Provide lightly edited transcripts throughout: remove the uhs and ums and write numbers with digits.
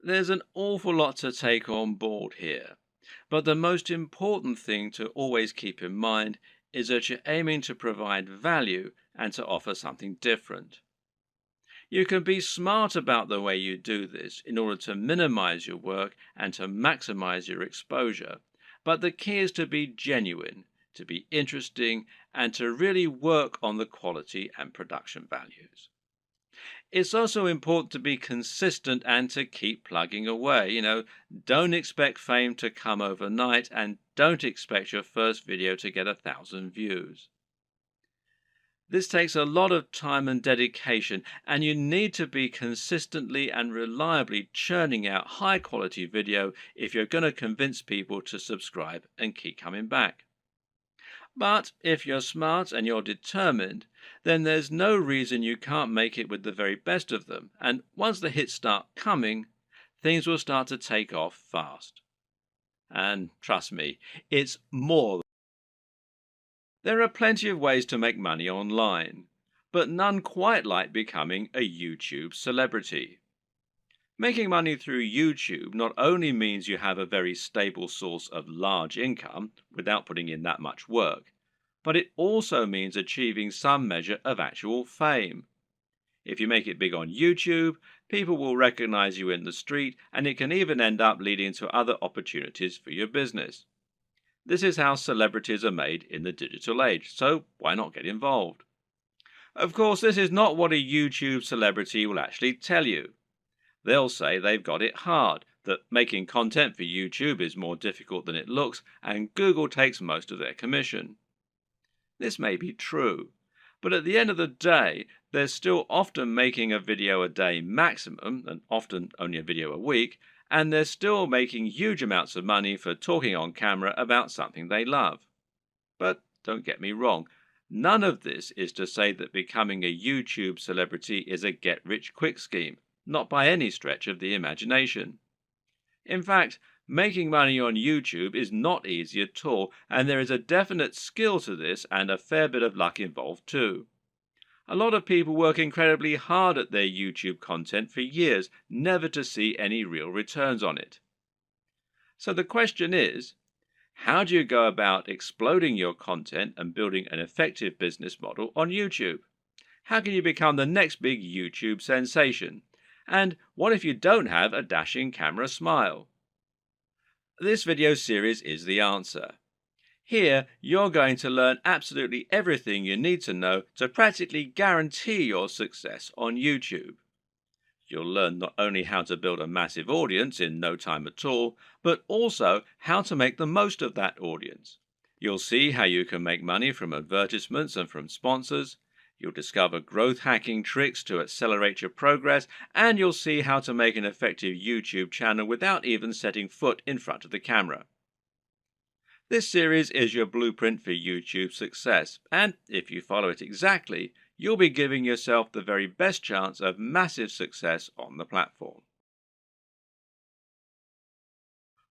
There's an awful lot to take on board here, but the most important thing to always keep in mind is that you're aiming to provide value and to offer something different. You can be smart about the way you do this in order to minimize your work and to maximize your exposure, but the key is to be genuine, to be interesting, and to really work on the quality and production values. It's also important to be consistent and to keep plugging away. Don't expect fame to come overnight and don't expect your first video to get 1,000 views. This takes a lot of time and dedication, and you need to be consistently and reliably churning out high quality video if you're going to convince people to subscribe and keep coming back. But if you're smart and you're determined, then there's no reason you can't make it with the very best of them. And once the hits start coming, things will start to take off fast. And trust me, it's more. There are plenty of ways to make money online, but none quite like becoming a YouTube celebrity. Making money through YouTube not only means you have a very stable source of large income without putting in that much work, but it also means achieving some measure of actual fame. If you make it big on YouTube, people will recognize you in the street, and it can even end up leading to other opportunities for your business. This is how celebrities are made in the digital age, so why not get involved? Of course, this is not what a YouTube celebrity will actually tell you. They'll say they've got it hard, that making content for YouTube is more difficult than it looks, and Google takes most of their commission. This may be true, but at the end of the day, they're still often making a video a day maximum, and often only a video a week, and they're still making huge amounts of money for talking on camera about something they love. But don't get me wrong, none of this is to say that becoming a YouTube celebrity is a get-rich-quick scheme, not by any stretch of the imagination. In fact, making money on YouTube is not easy at all, and there is a definite skill to this and a fair bit of luck involved too. A lot of people work incredibly hard at their YouTube content for years, never to see any real returns on it. So the question is, how do you go about exploding your content and building an effective business model on YouTube? How can you become the next big YouTube sensation? And what if you don't have a dashing camera smile? This video series is the answer. Here, you're going to learn absolutely everything you need to know to practically guarantee your success on YouTube. You'll learn not only how to build a massive audience in no time at all, but also how to make the most of that audience. You'll see how you can make money from advertisements and from sponsors. You'll discover growth hacking tricks to accelerate your progress, and you'll see how to make an effective YouTube channel without even setting foot in front of the camera. This series is your blueprint for YouTube success, and if you follow it exactly, you'll be giving yourself the very best chance of massive success on the platform.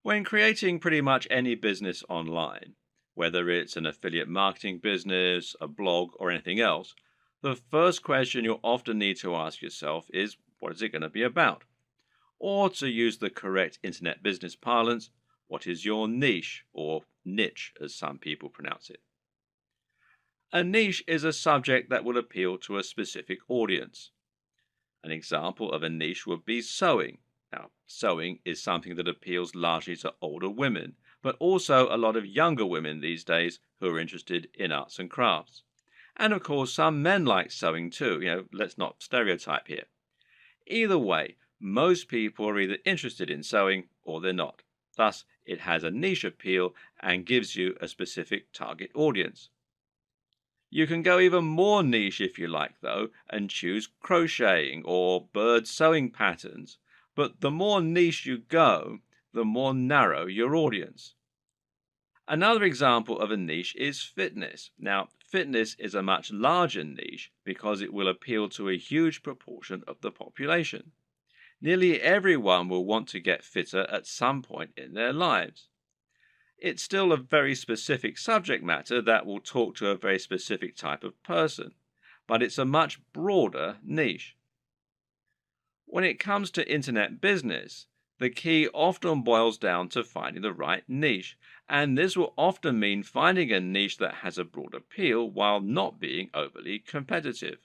When creating pretty much any business online, whether it's an affiliate marketing business, a blog, or anything else, the first question you'll often need to ask yourself is, what is it going to be about? Or to use the correct internet business parlance, what is your niche, or niche as some people pronounce it? A niche is a subject that will appeal to a specific audience. An example of a niche would be sewing. Now, sewing is something that appeals largely to older women, but also a lot of younger women these days who are interested in arts and crafts. And of course, some men like sewing too. Let's not stereotype here. Either way, most people are either interested in sewing or they're not. Thus, it has a niche appeal and gives you a specific target audience. You can go even more niche if you like, though, and choose crocheting or bird sewing patterns. But the more niche you go, the more narrow your audience. Another example of a niche is fitness. Now, fitness is a much larger niche because it will appeal to a huge proportion of the population. Nearly everyone will want to get fitter at some point in their lives. It's still a very specific subject matter that will talk to a very specific type of person, but it's a much broader niche. When it comes to internet business, The key often boils down to finding the right niche, and this will often mean finding a niche that has a broad appeal while not being overly competitive.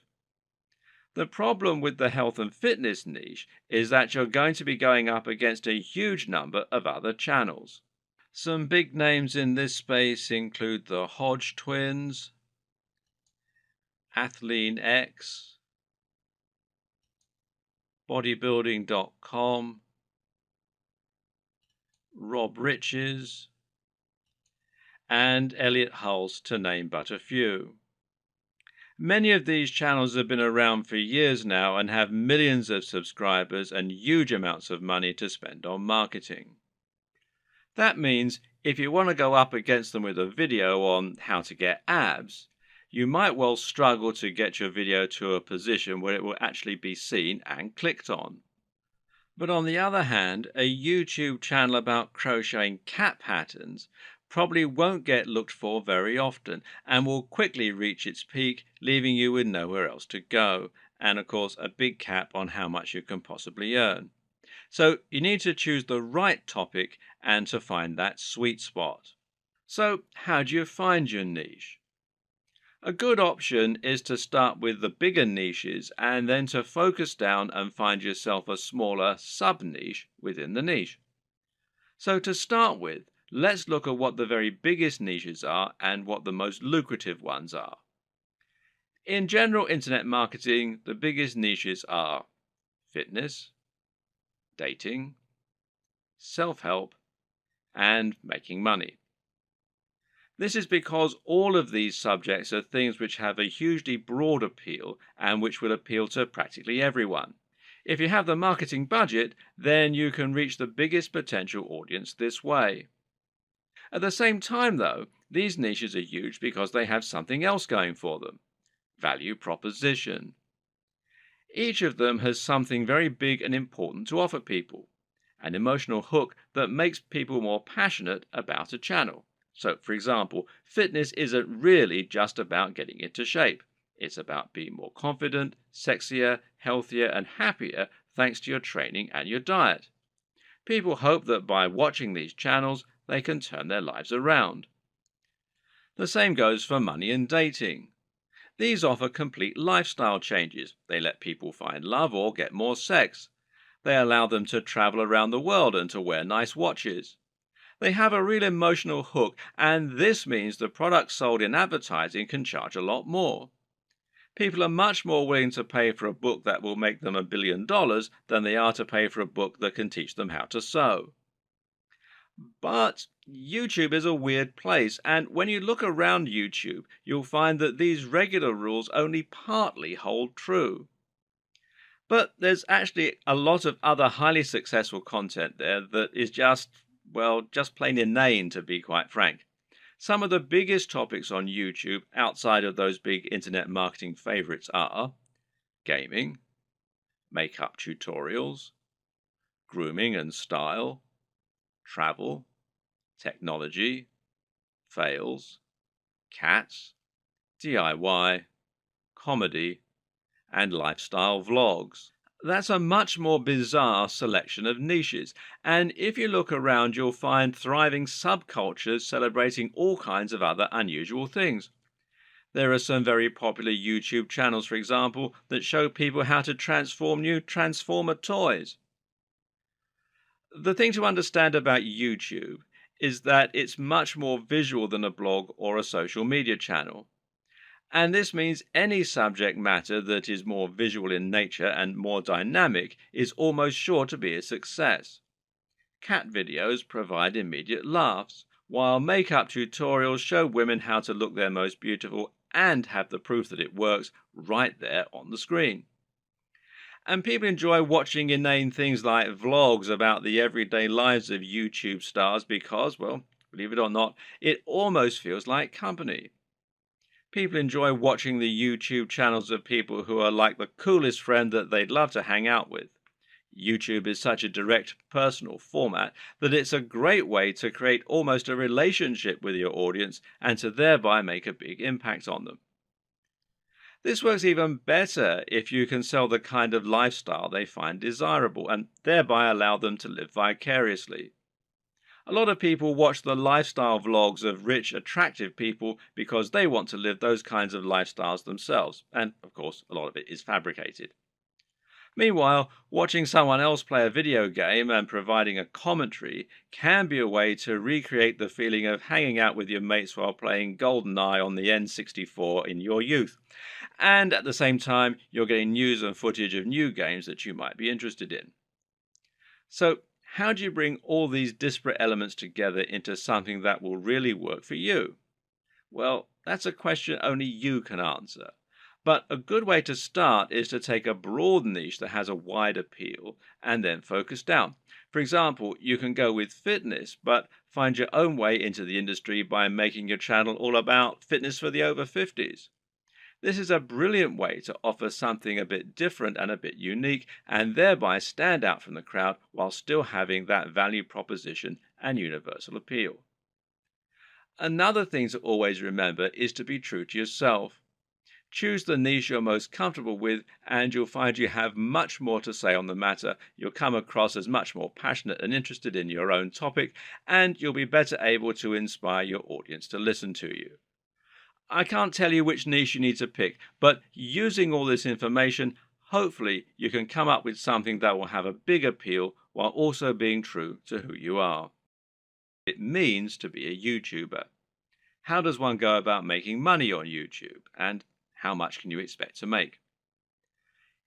The problem with the health and fitness niche is that you're going to be going up against a huge number of other channels. Some big names in this space include the Hodge twins, Athlean X, bodybuilding.com, Rob Riches, and Elliot Hulse, to name but a few. Many of these channels have been around for years now and have millions of subscribers and huge amounts of money to spend on marketing. That means if you want to go up against them with a video on how to get abs, you might well struggle to get your video to a position where it will actually be seen and clicked on. But on the other hand, a YouTube channel about crocheting cat patterns probably won't get looked for very often and will quickly reach its peak, leaving you with nowhere else to go, and of course a big cap on how much you can possibly earn. So you need to choose the right topic and to find that sweet spot. So how do you find your niche? A good option is to start with the bigger niches and then to focus down and find yourself a smaller sub-niche within the niche. So to start with, let's look at what the very biggest niches are and what the most lucrative ones are. In general internet marketing, the biggest niches are fitness, dating, self-help, and making money. This is because all of these subjects are things which have a hugely broad appeal and which will appeal to practically everyone. If you have the marketing budget, then you can reach the biggest potential audience this way. At the same time, though, these niches are huge because they have something else going for them: value proposition. Each of them has something very big and important to offer people, an emotional hook that makes people more passionate about a channel. So, for example, fitness isn't really just about getting into shape. It's about being more confident, sexier, healthier, and happier thanks to your training and your diet. People hope that by watching these channels, they can turn their lives around. The same goes for money and dating. These offer complete lifestyle changes. They let people find love or get more sex. They allow them to travel around the world and to wear nice watches. They have a real emotional hook, and this means the products sold in advertising can charge a lot more. People are much more willing to pay for a book that will make them $1 billion than they are to pay for a book that can teach them how to sew. But YouTube is a weird place, and when you look around YouTube, you'll find that these regular rules only partly hold true. But there's actually a lot of other highly successful content there that is just plain inane, to be quite frank. Some of the biggest topics on YouTube outside of those big internet marketing favorites are gaming, makeup tutorials, grooming and style, travel, technology, fails, cats, DIY, comedy, and lifestyle vlogs. That's a much more bizarre selection of niches, and if you look around you'll find thriving subcultures celebrating all kinds of other unusual things. There are some very popular YouTube channels, for example, that show people how to transform new Transformer toys. The thing to understand about YouTube is that it's much more visual than a blog or a social media channel. And this means any subject matter that is more visual in nature and more dynamic is almost sure to be a success. Cat videos provide immediate laughs, while makeup tutorials show women how to look their most beautiful and have the proof that it works right there on the screen. And people enjoy watching inane things like vlogs about the everyday lives of YouTube stars because, well, believe it or not, it almost feels like company. People enjoy watching the YouTube channels of people who are like the coolest friend that they'd love to hang out with. YouTube is such a direct, personal format that it's a great way to create almost a relationship with your audience and to thereby make a big impact on them. This works even better if you can sell the kind of lifestyle they find desirable and thereby allow them to live vicariously. A lot of people watch the lifestyle vlogs of rich, attractive people because they want to live those kinds of lifestyles themselves, and of course, a lot of it is fabricated. Meanwhile, watching someone else play a video game and providing a commentary can be a way to recreate the feeling of hanging out with your mates while playing GoldenEye on the N64 in your youth. And at the same time, you're getting news and footage of new games that you might be interested in. So, how do you bring all these disparate elements together into something that will really work for you? Well, that's a question only you can answer. But a good way to start is to take a broad niche that has a wide appeal and then focus down. For example, you can go with fitness, but find your own way into the industry by making your channel all about fitness for the over 50s. This is a brilliant way to offer something a bit different and a bit unique, and thereby stand out from the crowd while still having that value proposition and universal appeal. Another thing to always remember is to be true to yourself. Choose the niche you're most comfortable with, and you'll find you have much more to say on the matter. You'll come across as much more passionate and interested in your own topic, and you'll be better able to inspire your audience to listen to you. I can't tell you which niche you need to pick, but using all this information, hopefully you can come up with something that will have a big appeal while also being true to who you are. It means to be a YouTuber. How does one go about making money on YouTube, and how much can you expect to make?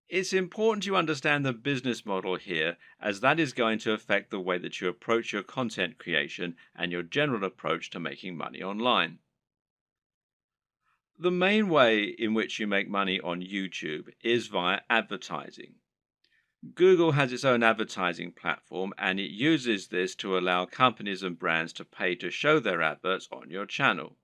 It's important you understand the business model here, as that is going to affect the way that you approach your content creation and your general approach to making money online. The main way in which you make money on YouTube is via advertising. Google has its own advertising platform, and it uses this to allow companies and brands to pay to show their adverts on your channel.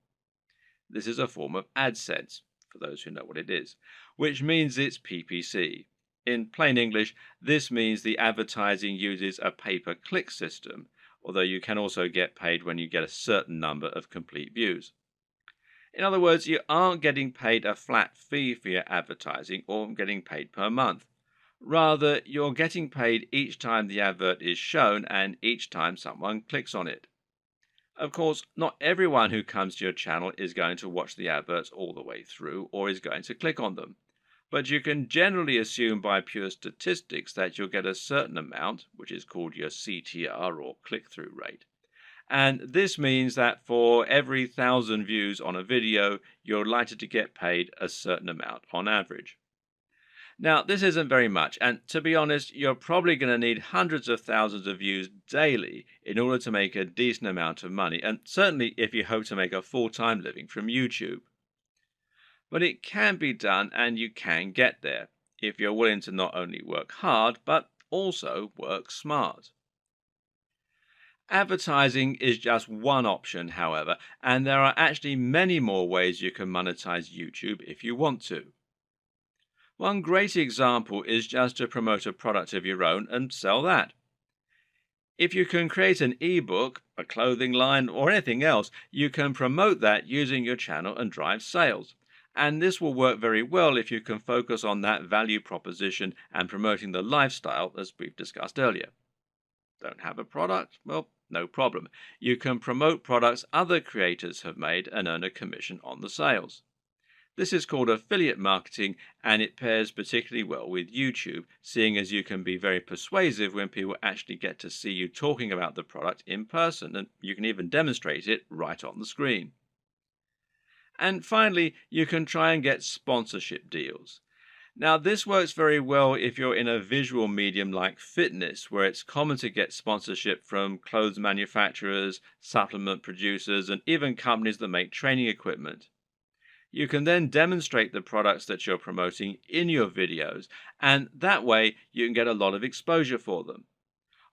This is a form of AdSense, for those who know what it is, which means it's PPC. In plain English, this means the advertising uses a pay-per-click system, although you can also get paid when you get a certain number of complete views. In other words, you aren't getting paid a flat fee for your advertising or getting paid per month. Rather, you're getting paid each time the advert is shown and each time someone clicks on it. Of course, not everyone who comes to your channel is going to watch the adverts all the way through or is going to click on them. But you can generally assume by pure statistics that you'll get a certain amount, which is called your CTR or click-through rate. And this means that for every 1,000 views on a video, you're likely to get paid a certain amount on average. Now, this isn't very much, and to be honest, you're probably going to need hundreds of thousands of views daily in order to make a decent amount of money, and certainly if you hope to make a full-time living from YouTube. But it can be done, and you can get there, if you're willing to not only work hard, but also work smart. Advertising is just one option, however, and there are actually many more ways you can monetize YouTube if you want to. One great example is just to promote a product of your own and sell that. If you can create an ebook, a clothing line, or anything else, you can promote that using your channel and drive sales. And this will work very well if you can focus on that value proposition and promoting the lifestyle as we've discussed earlier. Don't have a product? Well, no problem. You can promote products other creators have made and earn a commission on the sales. This is called affiliate marketing, and it pairs particularly well with YouTube, seeing as you can be very persuasive when people actually get to see you talking about the product in person, and you can even demonstrate it right on the screen. And finally, you can try and get sponsorship deals. Now, this works very well if you're in a visual medium like fitness, where it's common to get sponsorship from clothes manufacturers, supplement producers, and even companies that make training equipment. You can then demonstrate the products that you're promoting in your videos, and that way you can get a lot of exposure for them.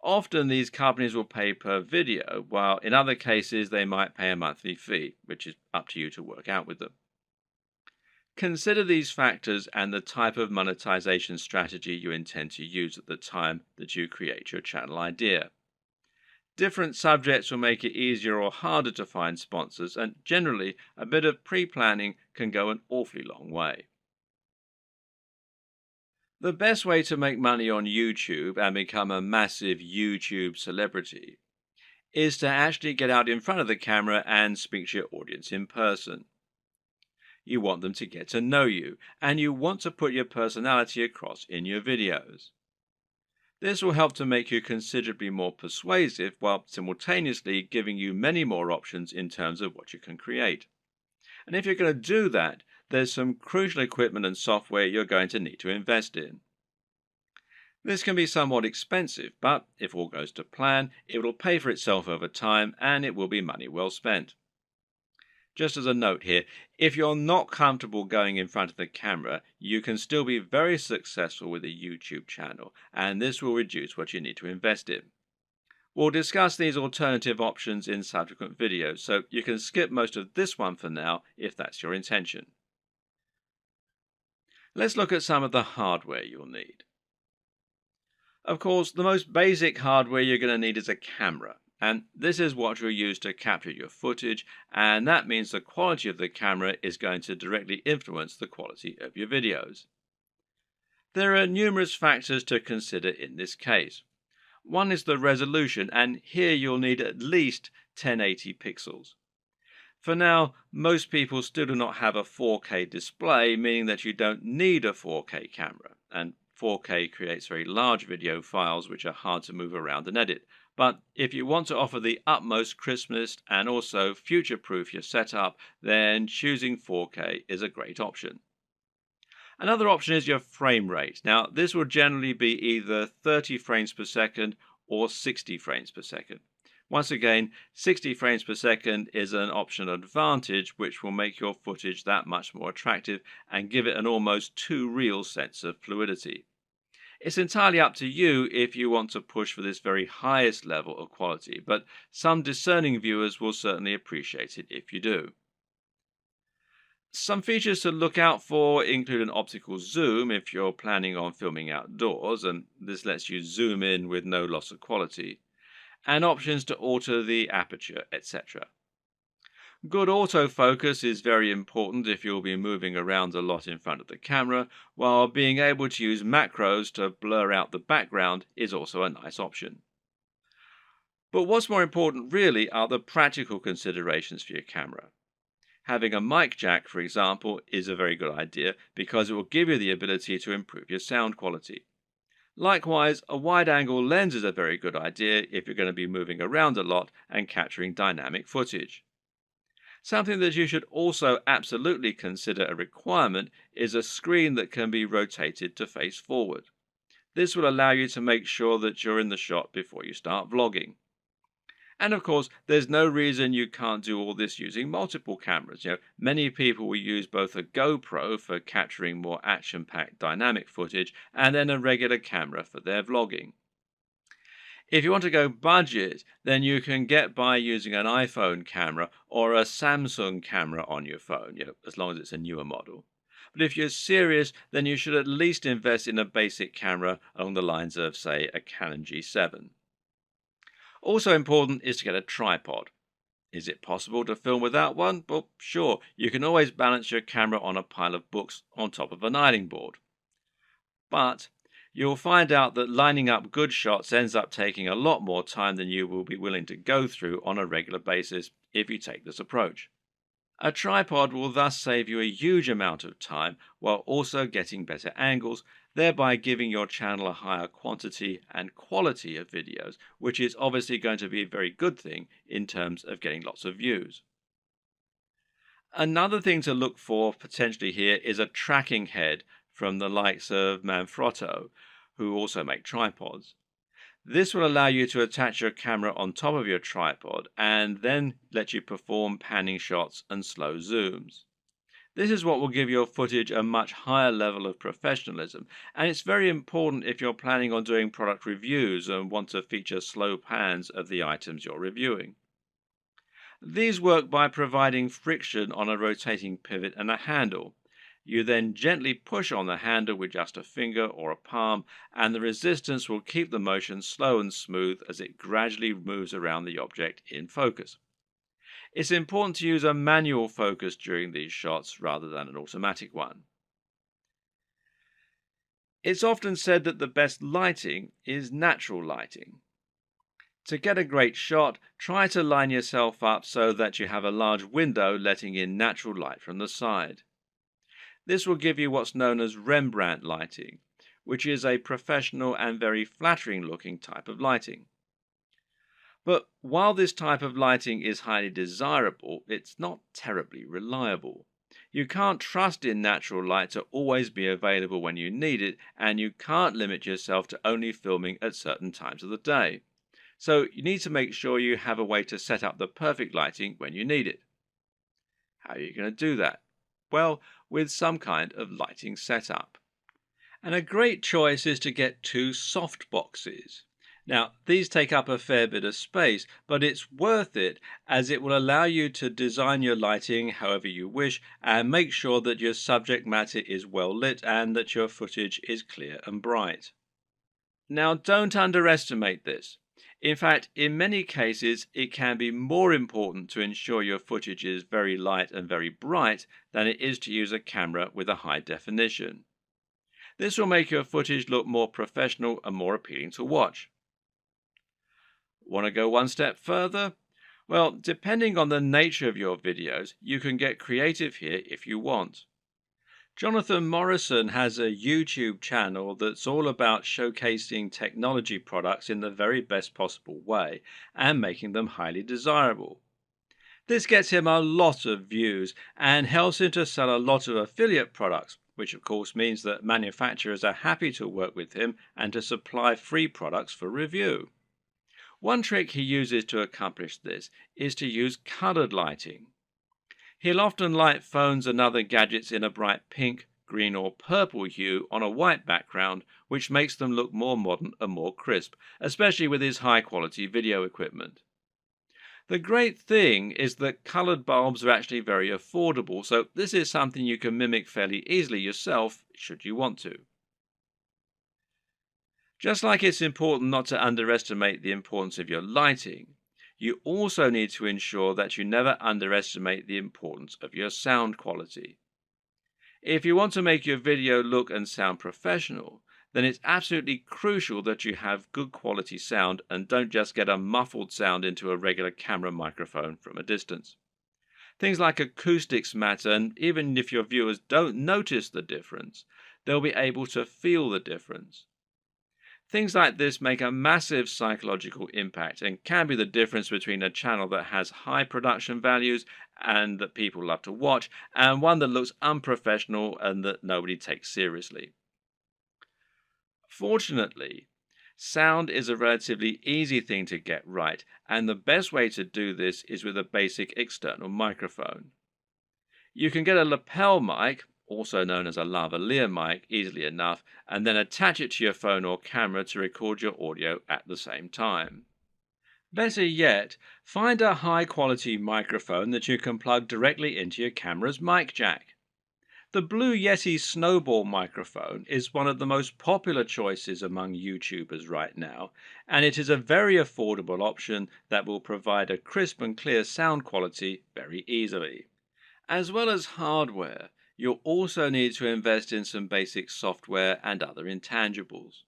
Often these companies will pay per video, while in other cases they might pay a monthly fee, which is up to you to work out with them. Consider these factors and the type of monetization strategy you intend to use at the time that you create your channel idea. Different subjects will make it easier or harder to find sponsors, and generally a bit of pre-planning can go an awfully long way. The best way to make money on YouTube and become a massive YouTube celebrity is to actually get out in front of the camera and speak to your audience in person. You want them to get to know you, and you want to put your personality across in your videos. This will help to make you considerably more persuasive while simultaneously giving you many more options in terms of what you can create. And if you're going to do that, there's some crucial equipment and software you're going to need to invest in. This can be somewhat expensive, but if all goes to plan, it will pay for itself over time and it will be money well spent. Just as a note here, if you're not comfortable going in front of the camera, you can still be very successful with a YouTube channel, and this will reduce what you need to invest in. We'll discuss these alternative options in subsequent videos, so you can skip most of this one for now if that's your intention. Let's look at some of the hardware you'll need. Of course, the most basic hardware you're going to need is a camera, and this is what you'll use to capture your footage, and that means the quality of the camera is going to directly influence the quality of your videos. There are numerous factors to consider in this case. One is the resolution, and here you'll need at least 1080 pixels. For now, most people still do not have a 4K display, meaning that you don't need a 4K camera, and 4K creates very large video files which are hard to move around and edit. But if you want to offer the utmost crispness and also future-proof your setup, then choosing 4K is a great option. Another option is your frame rate. Now, this will generally be either 30 frames per second or 60 frames per second. Once again, 60 frames per second is an optional advantage which will make your footage that much more attractive and give it an almost too real sense of fluidity. It's entirely up to you if you want to push for this very highest level of quality, but some discerning viewers will certainly appreciate it if you do. Some features to look out for include an optical zoom if you're planning on filming outdoors, and this lets you zoom in with no loss of quality, and options to alter the aperture, etc. Good autofocus is very important if you'll be moving around a lot in front of the camera, while being able to use macros to blur out the background is also a nice option. But what's more important really are the practical considerations for your camera. Having a mic jack, for example, is a very good idea because it will give you the ability to improve your sound quality. Likewise, a wide-angle lens is a very good idea if you're going to be moving around a lot and capturing dynamic footage. Something that you should also absolutely consider a requirement is a screen that can be rotated to face forward. This will allow you to make sure that you're in the shot before you start vlogging. And of course, there's no reason you can't do all this using multiple cameras. Many people will use both a GoPro for capturing more action-packed dynamic footage and then a regular camera for their vlogging. If you want to go budget, then you can get by using an iPhone camera or a Samsung camera on your phone, as long as it's a newer model. But if you're serious, then you should at least invest in a basic camera along the lines of, say, a Canon G7. Also important is to get a tripod. Is it possible to film without one? Well, sure, you can always balance your camera on a pile of books on top of an ironing board. But you'll find out that lining up good shots ends up taking a lot more time than you will be willing to go through on a regular basis if you take this approach. A tripod will thus save you a huge amount of time while also getting better angles, thereby giving your channel a higher quantity and quality of videos, which is obviously going to be a very good thing in terms of getting lots of views. Another thing to look for potentially here is a tracking head from the likes of Manfrotto, who also make tripods. This will allow you to attach your camera on top of your tripod and then let you perform panning shots and slow zooms. This is what will give your footage a much higher level of professionalism, and it's very important if you're planning on doing product reviews and want to feature slow pans of the items you're reviewing. These work by providing friction on a rotating pivot and a handle. You then gently push on the handle with just a finger or a palm, and the resistance will keep the motion slow and smooth as it gradually moves around the object in focus. It's important to use a manual focus during these shots rather than an automatic one. It's often said that the best lighting is natural lighting. To get a great shot, try to line yourself up so that you have a large window letting in natural light from the side. This will give you what's known as Rembrandt lighting, which is a professional and very flattering looking type of lighting. But while this type of lighting is highly desirable, it's not terribly reliable. You can't trust in natural light to always be available when you need it, and you can't limit yourself to only filming at certain times of the day. So you need to make sure you have a way to set up the perfect lighting when you need it. How are you going to do that? Well, with some kind of lighting setup. And a great choice is to get two soft boxes. Now, these take up a fair bit of space, but it's worth it as it will allow you to design your lighting however you wish and make sure that your subject matter is well lit and that your footage is clear and bright. Now, don't underestimate this. In fact, in many cases, it can be more important to ensure your footage is very light and very bright than it is to use a camera with a high definition. This will make your footage look more professional and more appealing to watch. Want to go one step further? Well, depending on the nature of your videos, you can get creative here if you want. Jonathan Morrison has a YouTube channel that's all about showcasing technology products in the very best possible way and making them highly desirable. This gets him a lot of views and helps him to sell a lot of affiliate products, which of course means that manufacturers are happy to work with him and to supply free products for review. One trick he uses to accomplish this is to use colored lighting. He'll often light phones and other gadgets in a bright pink, green or purple hue on a white background, which makes them look more modern and more crisp, especially with his high-quality video equipment. The great thing is that colored bulbs are actually very affordable, so this is something you can mimic fairly easily yourself should you want to. Just like it's important not to underestimate the importance of your lighting, you also need to ensure that you never underestimate the importance of your sound quality. If you want to make your video look and sound professional, then it's absolutely crucial that you have good quality sound and don't just get a muffled sound into a regular camera microphone from a distance. Things like acoustics matter, and even if your viewers don't notice the difference, they'll be able to feel the difference. Things like this make a massive psychological impact and can be the difference between a channel that has high production values and that people love to watch, and one that looks unprofessional and that nobody takes seriously. Fortunately, sound is a relatively easy thing to get right, and the best way to do this is with a basic external microphone. You can get a lapel mic, also known as a lavalier mic, easily enough, and then attach it to your phone or camera to record your audio at the same time. Better yet, find a high-quality microphone that you can plug directly into your camera's mic jack. The Blue Yeti Snowball microphone is one of the most popular choices among YouTubers right now, and it is a very affordable option that will provide a crisp and clear sound quality very easily. As well as hardware, you'll also need to invest in some basic software and other intangibles.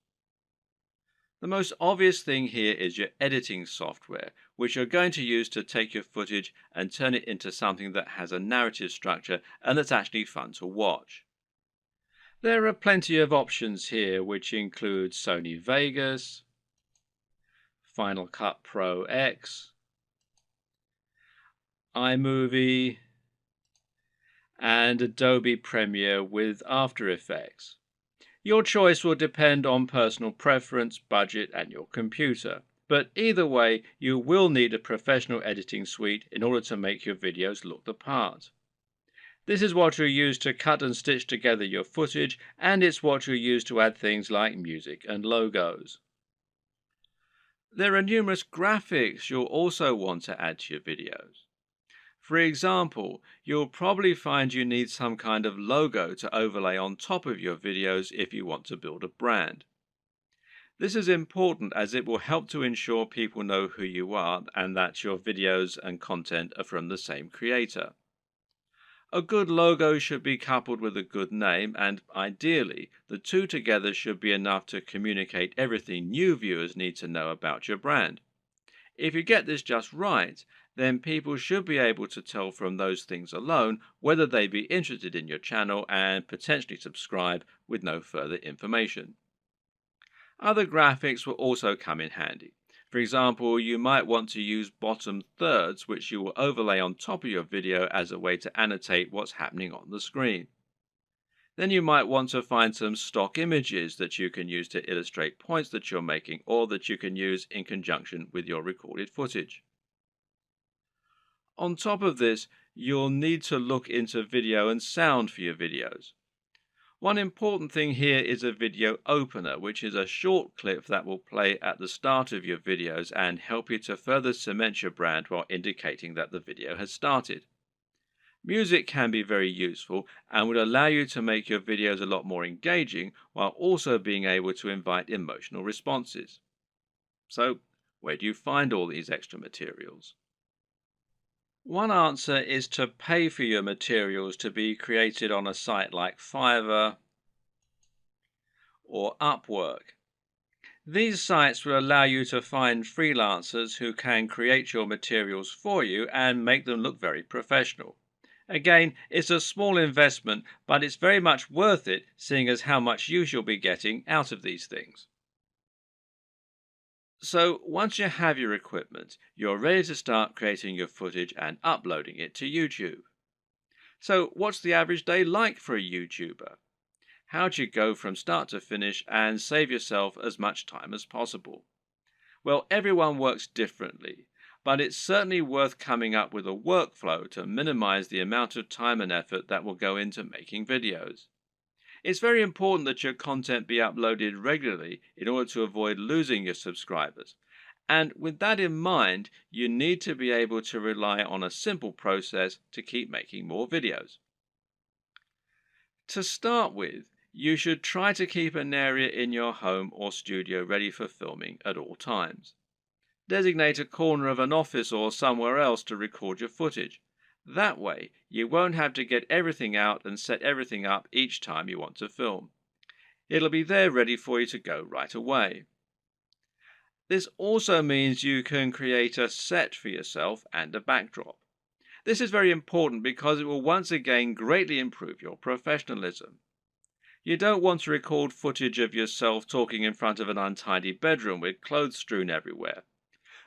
The most obvious thing here is your editing software, which you're going to use to take your footage and turn it into something that has a narrative structure and that's actually fun to watch. There are plenty of options here, which include Sony Vegas, Final Cut Pro X, iMovie, and Adobe Premiere with After Effects. Your choice will depend on personal preference, budget, and your computer. But either way, you will need a professional editing suite in order to make your videos look the part. This is what you'll use to cut and stitch together your footage, and it's what you'll use to add things like music and logos. There are numerous graphics you'll also want to add to your videos. For example, you'll probably find you need some kind of logo to overlay on top of your videos if you want to build a brand. This is important as it will help to ensure people know who you are and that your videos and content are from the same creator. A good logo should be coupled with a good name, and ideally, the two together should be enough to communicate everything new viewers need to know about your brand. If you get this just right, then people should be able to tell from those things alone whether they be interested in your channel and potentially subscribe with no further information. Other graphics will also come in handy. For example, you might want to use bottom thirds, which you will overlay on top of your video as a way to annotate what's happening on the screen. Then you might want to find some stock images that you can use to illustrate points that you're making or that you can use in conjunction with your recorded footage. On top of this, you'll need to look into video and sound for your videos. One important thing here is a video opener, which is a short clip that will play at the start of your videos and help you to further cement your brand while indicating that the video has started. Music can be very useful and would allow you to make your videos a lot more engaging while also being able to invite emotional responses. So, where do you find all these extra materials? One answer is to pay for your materials to be created on a site like Fiverr or Upwork. These sites will allow you to find freelancers who can create your materials for you and make them look very professional. Again, it's a small investment, but it's very much worth it, seeing as how much use you'll be getting out of these things. So once you have your equipment, you're ready to start creating your footage and uploading it to YouTube. So what's the average day like for a YouTuber? How do you go from start to finish and save yourself as much time as possible? Well, everyone works differently, but it's certainly worth coming up with a workflow to minimize the amount of time and effort that will go into making videos. It's very important that your content be uploaded regularly in order to avoid losing your subscribers. And with that in mind, you need to be able to rely on a simple process to keep making more videos. To start with, you should try to keep an area in your home or studio ready for filming at all times. Designate a corner of an office or somewhere else to record your footage. That way, you won't have to get everything out and set everything up each time you want to film. It'll be there ready for you to go right away. This also means you can create a set for yourself and a backdrop. This is very important because it will once again greatly improve your professionalism. You don't want to record footage of yourself talking in front of an untidy bedroom with clothes strewn everywhere.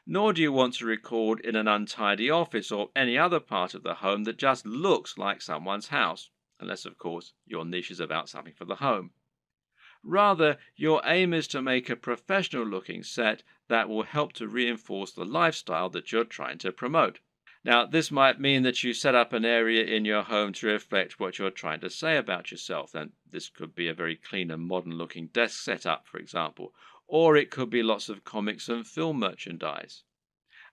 Nor do you want to record in an untidy office or any other part of the home that just looks like someone's house, unless of course your niche is about something for the home. Rather, your aim is to make a professional looking set that will help to reinforce the lifestyle that you're trying to promote. Now, this might mean that you set up an area in your home to reflect what you're trying to say about yourself, and this could be a very clean and modern looking desk setup, for example, or it could be lots of comics and film merchandise.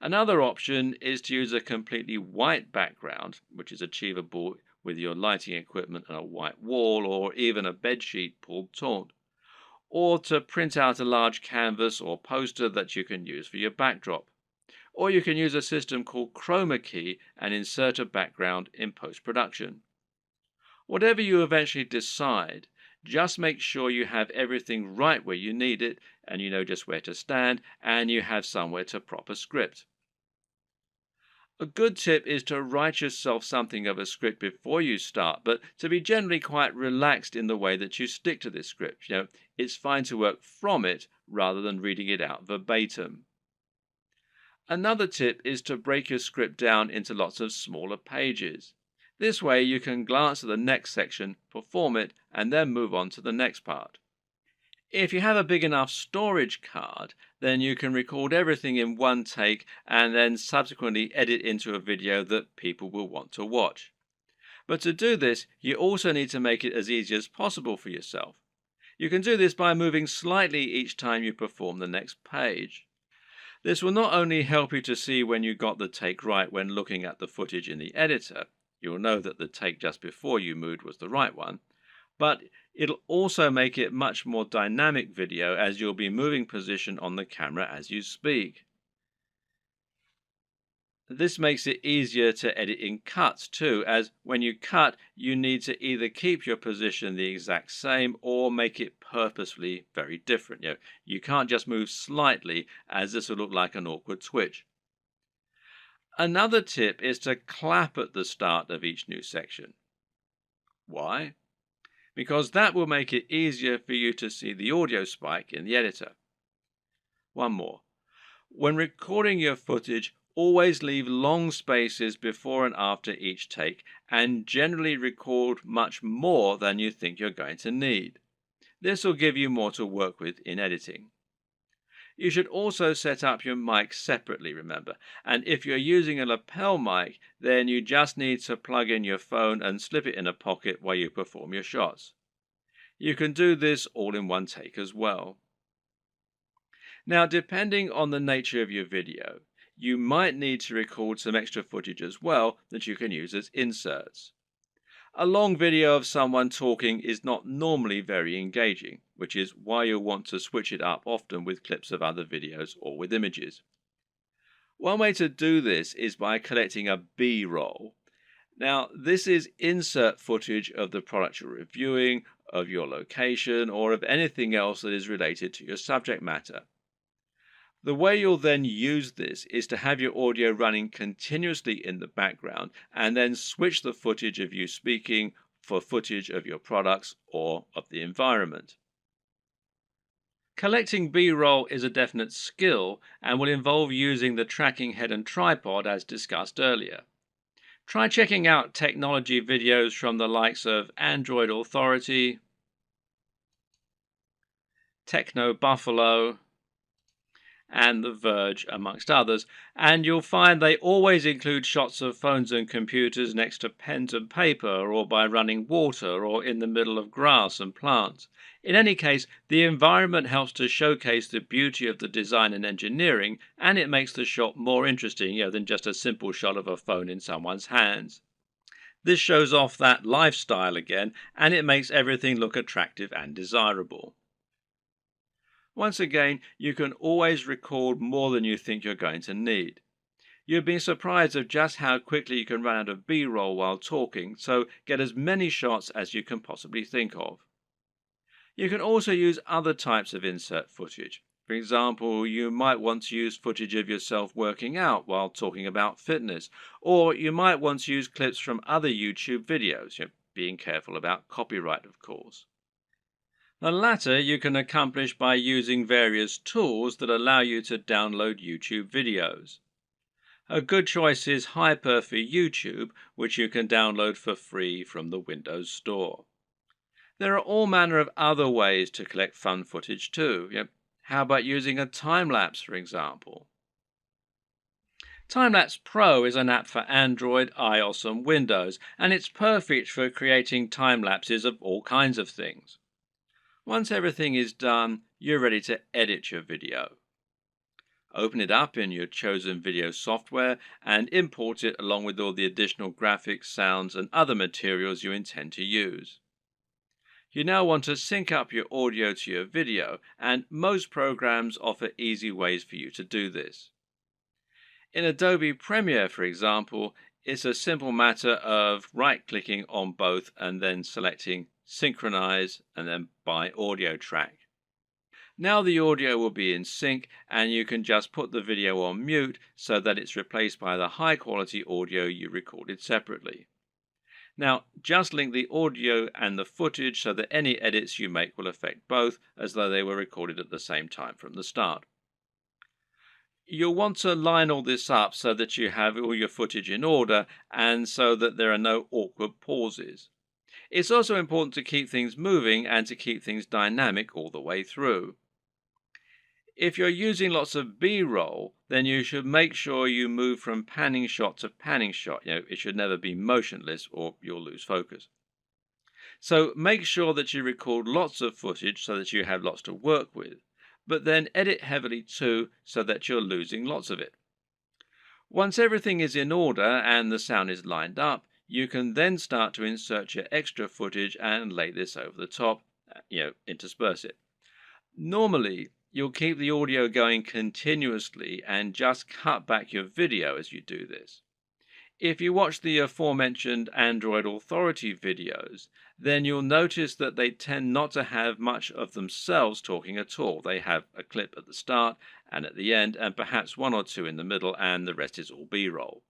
Another option is to use a completely white background, which is achievable with your lighting equipment and a white wall or even a bedsheet pulled taut, or to print out a large canvas or poster that you can use for your backdrop. Or you can use a system called chroma key and insert a background in post-production. Whatever you eventually decide, just make sure you have everything right where you need it, and you know just where to stand, and you have somewhere to prop a script. A good tip is to write yourself something of a script before you start, but to be generally quite relaxed in the way that you stick to this script. It's fine to work from it rather than reading it out verbatim. Another tip is to break your script down into lots of smaller pages. This way you can glance at the next section, perform it, and then move on to the next part. If you have a big enough storage card, then you can record everything in one take and then subsequently edit into a video that people will want to watch. But to do this, you also need to make it as easy as possible for yourself. You can do this by moving slightly each time you perform the next page. This will not only help you to see when you got the take right when looking at the footage in the editor, you'll know that the take just before you moved was the right one, but it'll also make it much more dynamic video as you'll be moving position on the camera as you speak. This makes it easier to edit in cuts too, as when you cut, you need to either keep your position the exact same or make it purposefully very different. You can't just move slightly, as this will look like an awkward switch. Another tip is to clap at the start of each new section. Why? Because that will make it easier for you to see the audio spike in the editor. One more. When recording your footage, always leave long spaces before and after each take, and generally record much more than you think you're going to need. This will give you more to work with in editing. You should also set up your mic separately, remember, and if you're using a lapel mic, then you just need to plug in your phone and slip it in a pocket while you perform your shots. You can do this all in one take as well. Now, depending on the nature of your video, you might need to record some extra footage as well that you can use as inserts. A long video of someone talking is not normally very engaging, which is why you'll want to switch it up often with clips of other videos or with images. One way to do this is by collecting a B-roll. Now, this is insert footage of the product you're reviewing, of your location, or of anything else that is related to your subject matter. The way you'll then use this is to have your audio running continuously in the background and then switch the footage of you speaking for footage of your products or of the environment. Collecting B-roll is a definite skill and will involve using the tracking head and tripod as discussed earlier. Try checking out technology videos from the likes of Android Authority, Techno Buffalo, and The Verge, amongst others, and you'll find they always include shots of phones and computers next to pens and paper, or by running water, or in the middle of grass and plants. In any case, the environment helps to showcase the beauty of the design and engineering, and it makes the shot more interesting than just a simple shot of a phone in someone's hands. This shows off that lifestyle again, and it makes everything look attractive and desirable. Once again, you can always record more than you think you're going to need. You've been surprised of just how quickly you can run out of B-roll while talking, so get as many shots as you can possibly think of. You can also use other types of insert footage. For example, you might want to use footage of yourself working out while talking about fitness, or you might want to use clips from other YouTube videos, being careful about copyright, of course. The latter you can accomplish by using various tools that allow you to download YouTube videos. A good choice is Hyper for YouTube, which you can download for free from the Windows Store. There are all manner of other ways to collect fun footage too. How about using a time-lapse, for example? Time-Lapse Pro is an app for Android, iOS and Windows, and it's perfect for creating time-lapses of all kinds of things. Once everything is done, you're ready to edit your video. Open it up in your chosen video software and import it along with all the additional graphics, sounds and other materials you intend to use. You now want to sync up your audio to your video, and most programs offer easy ways for you to do this. In Adobe Premiere, for example, it's a simple matter of right-clicking on both and then selecting Synchronize and then by audio track. Now the audio will be in sync and you can just put the video on mute so that it's replaced by the high quality audio you recorded separately. Now just link the audio and the footage so that any edits you make will affect both, as though they were recorded at the same time from the start. You'll want to line all this up so that you have all your footage in order and so that there are no awkward pauses. It's also important to keep things moving and to keep things dynamic all the way through. If you're using lots of B-roll, then you should make sure you move from panning shot to panning shot. It should never be motionless or you'll lose focus. So make sure that you record lots of footage so that you have lots to work with, but then edit heavily too so that you're losing lots of it. Once everything is in order and the sound is lined up, you can then start to insert your extra footage and lay this over the top, intersperse it. Normally, You'll keep the audio going continuously and just cut back your video as you do this. If you watch the aforementioned Android Authority videos, then you'll notice that they tend not to have much of themselves talking at all. They have a clip at the start and at the end, and perhaps one or two in the middle, and the rest is all B-roll.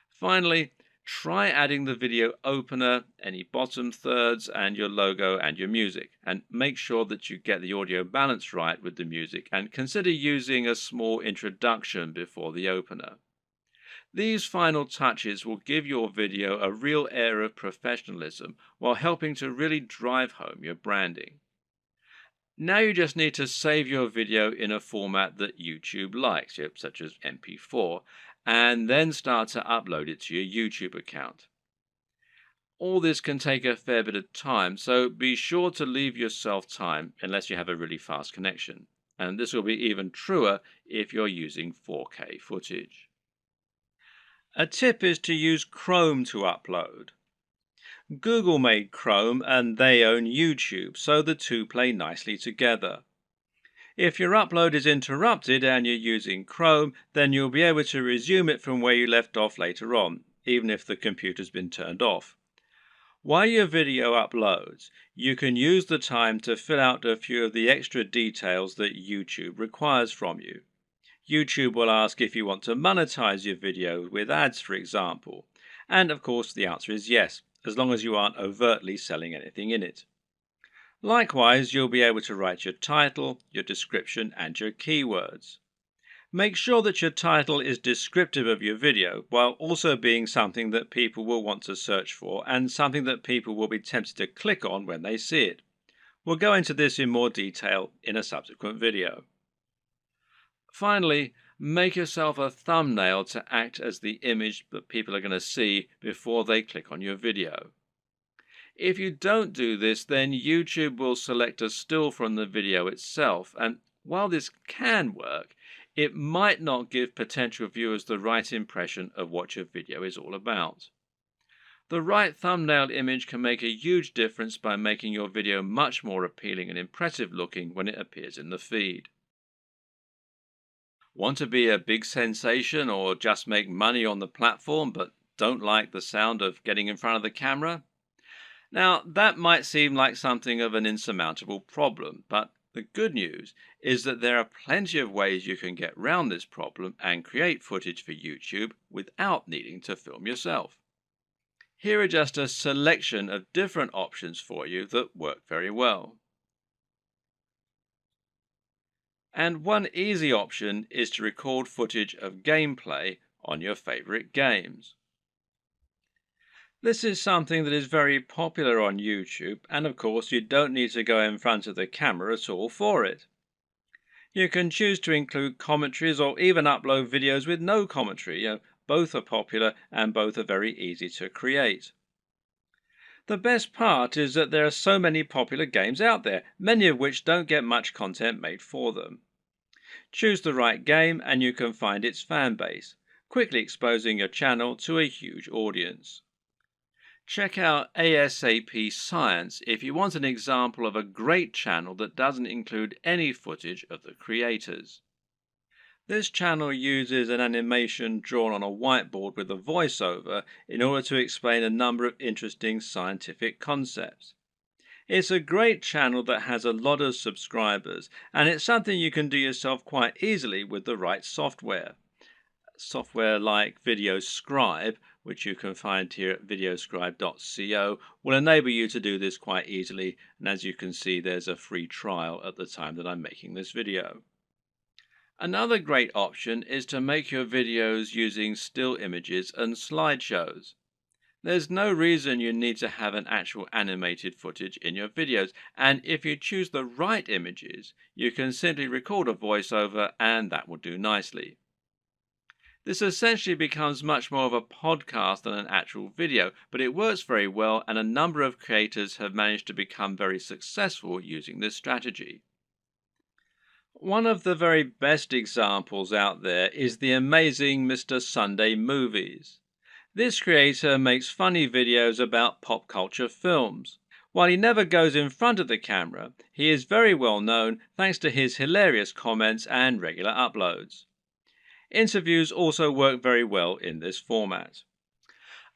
Finally, try adding the video opener, any bottom thirds, and your logo and your music, and make sure that you get the audio balance right with the music, and consider using a small introduction before the opener. These final touches will give your video a real air of professionalism while helping to really drive home your branding. Now you just need to save your video in a format that YouTube likes, such as MP4, and then start to upload it to your YouTube account. All this can take a fair bit of time, so be sure to leave yourself time unless you have a really fast connection. And this will be even truer if you're using 4K footage. A tip is to use Chrome to upload. Google made Chrome and they own YouTube, so the two play nicely together. If your upload is interrupted and you're using Chrome, then you'll be able to resume it from where you left off later on, even if the computer's been turned off. While your video uploads, you can use the time to fill out a few of the extra details that YouTube requires from you. YouTube will ask if you want to monetize your video with ads, for example. And of course, the answer is yes, as long as you aren't overtly selling anything in it. Likewise, you'll be able to write your title, your description, and your keywords. Make sure that your title is descriptive of your video, while also being something that people will want to search for and something that people will be tempted to click on when they see it. We'll go into this in more detail in a subsequent video. Finally, make yourself a thumbnail to act as the image that people are going to see before they click on your video. If you don't do this, then YouTube will select a still from the video itself, and while this can work, it might not give potential viewers the right impression of what your video is all about. The right thumbnail image can make a huge difference by making your video much more appealing and impressive looking when it appears in the feed. Want to be a big sensation or just make money on the platform but don't like the sound of getting in front of the camera? Now, that might seem like something of an insurmountable problem, but the good news is that there are plenty of ways you can get around this problem and create footage for YouTube without needing to film yourself. Here are just a selection of different options for you that work very well. And one easy option is to record footage of gameplay on your favorite games. This is something that is very popular on YouTube, and of course you don't need to go in front of the camera at all for it. You can choose to include commentaries or even upload videos with no commentary. Both are popular and both are very easy to create. The best part is that there are so many popular games out there, many of which don't get much content made for them. Choose the right game and you can find its fan base, quickly exposing your channel to a huge audience. Check out ASAP Science if you want an example of a great channel that doesn't include any footage of the creators. This channel uses an animation drawn on a whiteboard with a voiceover in order to explain a number of interesting scientific concepts. It's a great channel that has a lot of subscribers, and it's something you can do yourself quite easily with the right software. Software like VideoScribe, which you can find here at videoscribe.co, will enable you to do this quite easily, and as you can see, there's a free trial at the time that I'm making this video. Another great option is to make your videos using still images and slideshows. There's no reason you need to have an actual animated footage in your videos, and if you choose the right images, you can simply record a voiceover and that will do nicely. This essentially becomes much more of a podcast than an actual video, but it works very well and a number of creators have managed to become very successful using this strategy. One of the very best examples out there is the amazing Mr. Sunday Movies. This creator makes funny videos about pop culture films. While he never goes in front of the camera, he is very well known thanks to his hilarious comments and regular uploads. Interviews also work very well in this format.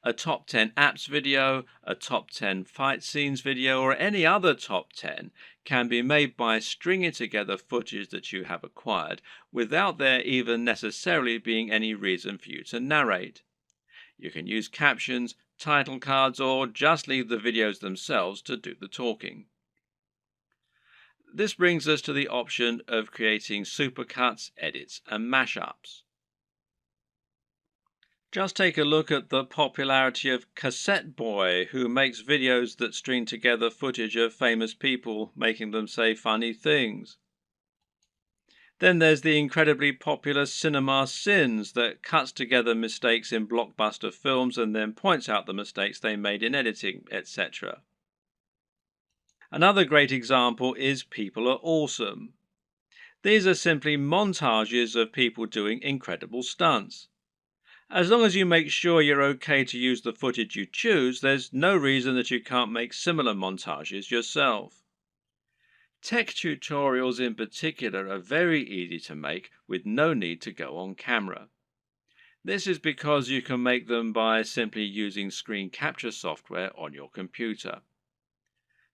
A top 10 apps video, a top 10 fight scenes video, or any other top 10 can be made by stringing together footage that you have acquired without there even necessarily being any reason for you to narrate. You can use captions, title cards, or just leave the videos themselves to do the talking. This brings us to the option of creating supercuts, edits, and mashups. Just take a look at the popularity of Cassette Boy, who makes videos that string together footage of famous people making them say funny things. Then there's the incredibly popular Cinema Sins that cuts together mistakes in blockbuster films and then points out the mistakes they made in editing, etc. Another great example is People Are Awesome. These are simply montages of people doing incredible stunts. As long as you make sure you're okay to use the footage you choose, there's no reason that you can't make similar montages yourself. Tech tutorials in particular are very easy to make with no need to go on camera. This is because you can make them by simply using screen capture software on your computer.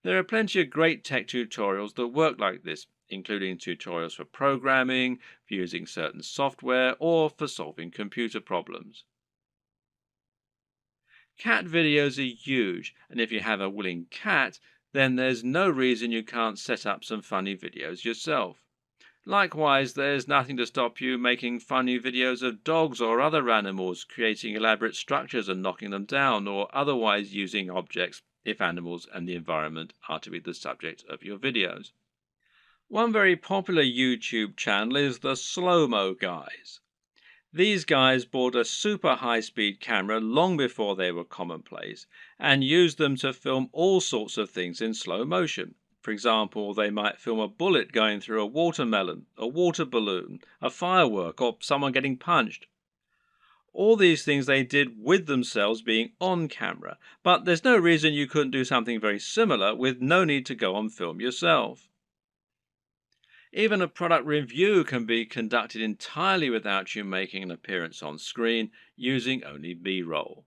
There are plenty of great tech tutorials that work like this, including tutorials for programming, for using certain software, or for solving computer problems. Cat videos are huge, and if you have a willing cat, then there's no reason you can't set up some funny videos yourself. Likewise, there's nothing to stop you making funny videos of dogs or other animals, creating elaborate structures and knocking them down, or otherwise using objects if animals and the environment are to be the subject of your videos. One very popular YouTube channel is the Slow-Mo Guys. These guys bought a super high-speed camera long before they were commonplace and used them to film all sorts of things in slow motion. For example, they might film a bullet going through a watermelon, a water balloon, a firework, or someone getting punched. All these things they did with themselves being on camera, but there's no reason you couldn't do something very similar with no need to go on film yourself. Even a product review can be conducted entirely without you making an appearance on screen, using only B-roll.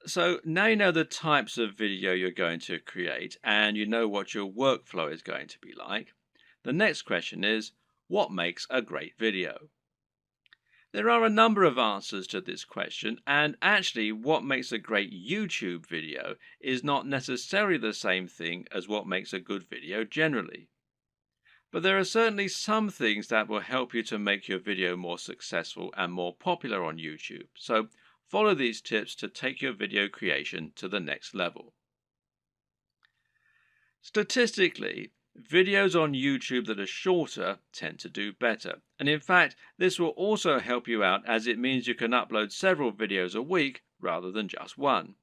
So now you know the types of video you're going to create and you know what your workflow is going to be like. The next question is, what makes a great video? There are a number of answers to this question, and actually what makes a great YouTube video is not necessarily the same thing as what makes a good video generally. But there are certainly some things that will help you to make your video more successful and more popular on YouTube. So follow these tips to take your video creation to the next level. Statistically, videos on YouTube that are shorter tend to do better. And in fact, this will also help you out as it means you can upload several videos a week rather than just one.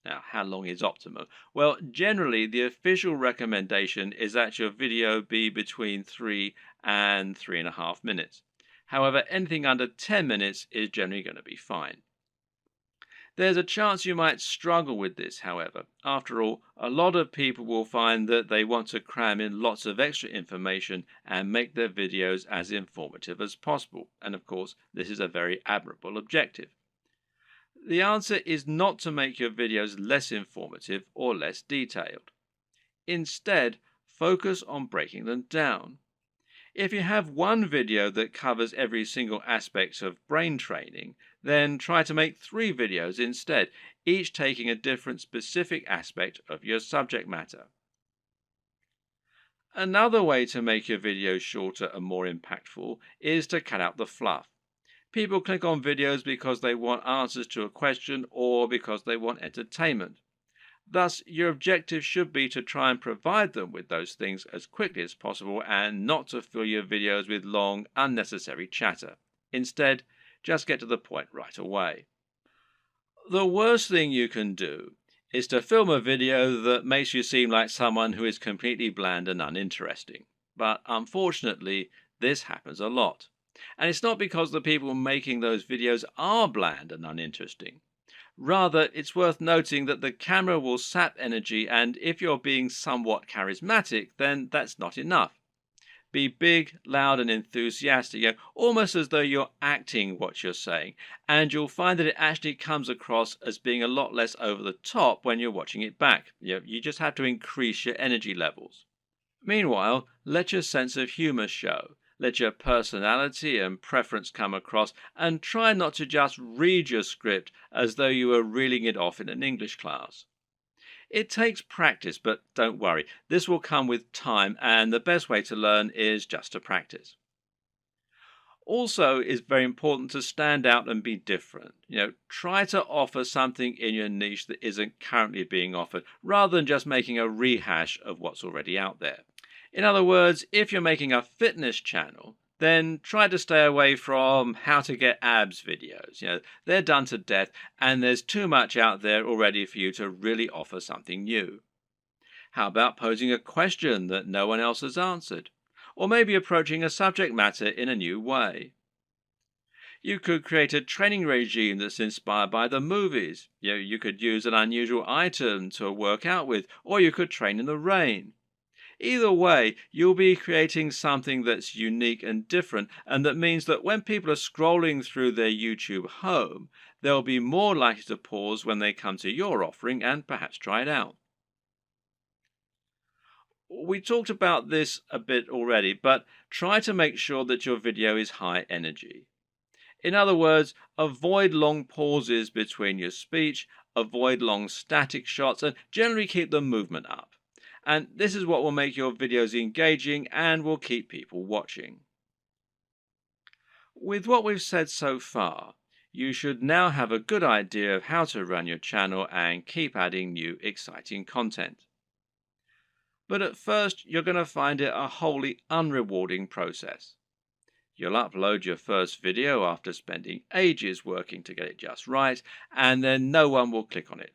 Now, how long is optimal? Well, generally, the official recommendation is that your video be between 3 and 3.5 minutes. However, anything under 10 minutes is generally going to be fine. There's a chance you might struggle with this, however. After all, a lot of people will find that they want to cram in lots of extra information and make their videos as informative as possible. And of course, this is a very admirable objective. The answer is not to make your videos less informative or less detailed. Instead, focus on breaking them down. If you have one video that covers every single aspect of brain training, then try to make 3 videos instead, each taking a different specific aspect of your subject matter. Another way to make your videos shorter and more impactful is to cut out the fluff. People click on videos because they want answers to a question or because they want entertainment. Thus, your objective should be to try and provide them with those things as quickly as possible and not to fill your videos with long, unnecessary chatter. Instead, just get to the point right away. The worst thing you can do is to film a video that makes you seem like someone who is completely bland and uninteresting. But unfortunately, this happens a lot. And it's not because the people making those videos are bland and uninteresting. Rather, it's worth noting that the camera will sap energy, and if you're being somewhat charismatic, then that's not enough. Be big, loud, and enthusiastic, almost as though you're acting what you're saying, and you'll find that it actually comes across as being a lot less over the top when you're watching it back. You just have to increase your energy levels. Meanwhile, let your sense of humor show. Let your personality and preference come across, and try not to just read your script as though you were reeling it off in an English class. It takes practice, but don't worry, this will come with time, and the best way to learn is just to practice. Also, it's very important to stand out and be different. Try to offer something in your niche that isn't currently being offered, rather than just making a rehash of what's already out there. In other words, if you're making a fitness channel, then try to stay away from how to get abs videos. They're done to death, and there's too much out there already for you to really offer something new. How about posing a question that no one else has answered? Or maybe approaching a subject matter in a new way. You could create a training regime that's inspired by the movies. You could use an unusual item to work out with, or you could train in the rain. Either way, you'll be creating something that's unique and different, and that means that when people are scrolling through their YouTube home, they'll be more likely to pause when they come to your offering and perhaps try it out. We talked about this a bit already, but try to make sure that your video is high energy. In other words, avoid long pauses between your speech, avoid long static shots, and generally keep the movement up. And this is what will make your videos engaging and will keep people watching. With what we've said so far, you should now have a good idea of how to run your channel and keep adding new exciting content. But at first, you're going to find it a wholly unrewarding process. You'll upload your first video after spending ages working to get it just right, and then no one will click on it.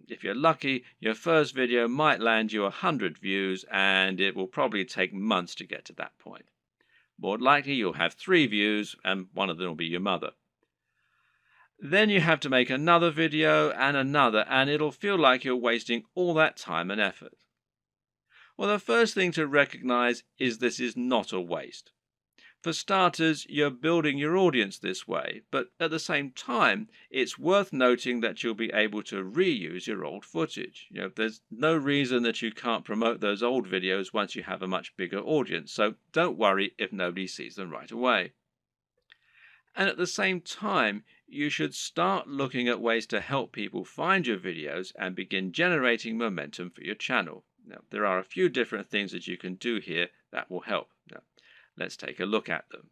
If you're lucky, your first video might land you 100 views, and it will probably take months to get to that point. More likely, you'll have 3 views, and one of them will be your mother. Then you have to make another video and another, and it'll feel like you're wasting all that time and effort. Well, the first thing to recognize is this is not a waste. For starters, you're building your audience this way, but at the same time, it's worth noting that you'll be able to reuse your old footage. There's no reason that you can't promote those old videos once you have a much bigger audience, so don't worry if nobody sees them right away. And at the same time, you should start looking at ways to help people find your videos and begin generating momentum for your channel. Now, there are a few different things that you can do here that will help. Let's take a look at them.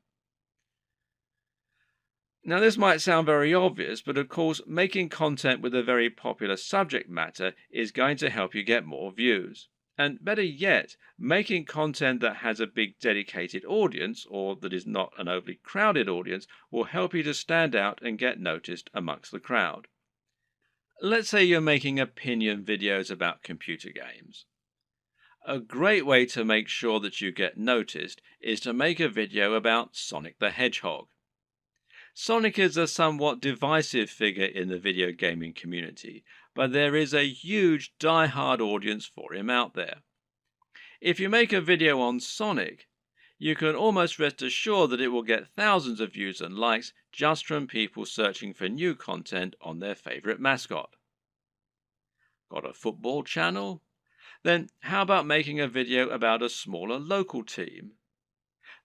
Now, this might sound very obvious, but of course, making content with a very popular subject matter is going to help you get more views. And better yet, making content that has a big dedicated audience, or that is not an overly crowded audience, will help you to stand out and get noticed amongst the crowd. Let's say you're making opinion videos about computer games. A great way to make sure that you get noticed is to make a video about Sonic the Hedgehog. Sonic is a somewhat divisive figure in the video gaming community, but there is a huge die-hard audience for him out there. If you make a video on Sonic, you can almost rest assured that it will get thousands of views and likes just from people searching for new content on their favorite mascot. Got a football channel? Then how about making a video about a smaller local team?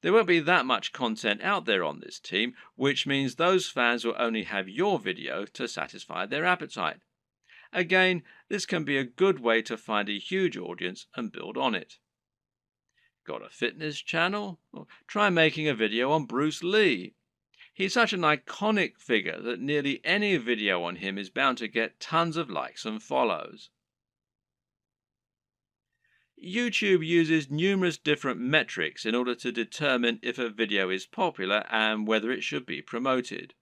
There won't be that much content out there on this team, which means those fans will only have your video to satisfy their appetite. Again, this can be a good way to find a huge audience and build on it. Got a fitness channel? Well, try making a video on Bruce Lee. He's such an iconic figure that nearly any video on him is bound to get tons of likes and follows. YouTube uses numerous different metrics in order to determine if a video is popular and whether it should be promoted.